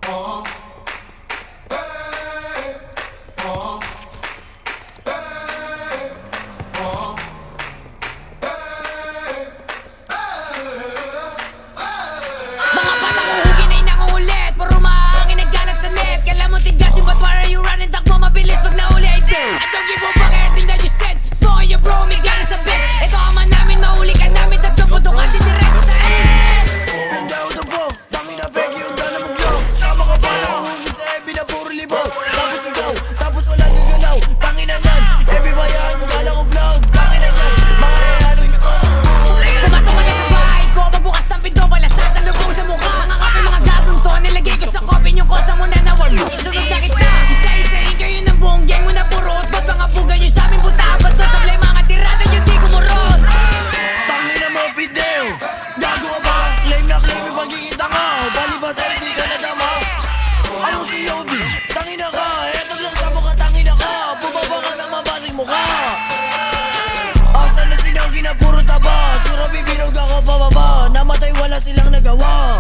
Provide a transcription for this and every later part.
Mga batang uhugin ay nangungulit, puro mahangin naggalat sa net. Kala mo tigasin, but why are you running? Takbo mabilis pag nauli ay dead. I don't give a fuck everything that you said. Smoking your bro, may gana sa bed. Ito ama namin, mahuli ka namin. Tatlo puto ka, didiretso sa end. And out the fuck, tangin na peki yung dala mag-lock. Sama ka pa nakahugin sa ebi na puro libog. Tapos ikaw, tapos walang gagalaw. Tangin na yan, ebi ba yan? Kala ko vlog, tangin na yan. Mga ano gusto na sa buhay. Pumato ka na sa bahay ko, pagbukas ng pinto, bala sasalubong sa mukha. Mga kape, mga gagong to, nilagay ko sa coffin yung kosa mo na nawalo. Susunod na kita, isa-isahin kayo ng buong gang mo na puro utot. Mga buga nyo sa amin, buta ba to? Sablay mga tirada nyo, di kumurot. Tangin na mo, Fidel. Gago ka ba? Claim na claim yung pagiging tanga. Balibas ay di ka nadama. Anong si Yobi? Tangin na ka, eto lang sa mukha, tangin na ka. Bumaba ka na mabasing mukha. Asa na sinangkin na puro taba. Surabi binog ako pababa. Namatay wala silang nagawa.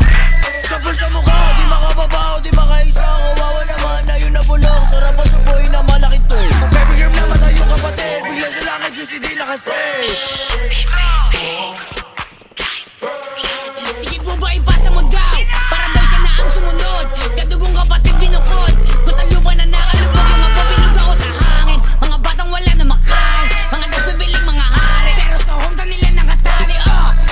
Kapul sa mukha, di makababa o di makaisa. Kawawa naman na yun nabulok. Sarap ang subuhin na malaki to. Baby girl na matayo kapatid. Bigla sa langit yung hindi nakasave. Sige po ba ipasa mo daw? Para daw siya na ang sumunod. Kadugong kapatid binukod. Kung saan lupa na nakalubog yung mga binog ako sa hangin. Mga batang wala na makain. Mga nagbibiling mga hari. Pero sa hometown nila nakatali.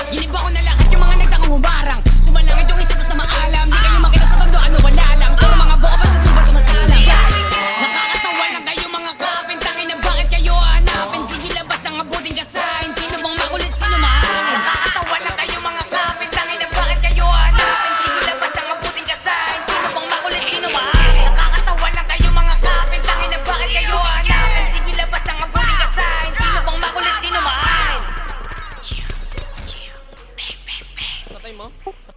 Giniba ko na lahat yung mga nagtakang humarang. Sumalangit yung isa tas na maalam. Di kayo makita sa tondo ano wala lang. Puro mga buka pa sa tuba sumasalang. Nakakatawa lang kayo mga kapin. Tangin na bakit kayo hanapin? Sige labas ng abuting kasahin. Sino bang makulit, sino mahangin? Nakakatawa lang kayo mga kapin. Tangin na bakit kayo hanapin? Sige labas ng abuting kasahin. Sino bang makulit, sino mahangin? Nakakatawa lang kayo mga kapin. Tangin na bakit kayo hanapin? Sige labas ng abuting kasahin. Sino bang makulit, sino mahangin? Patay mo?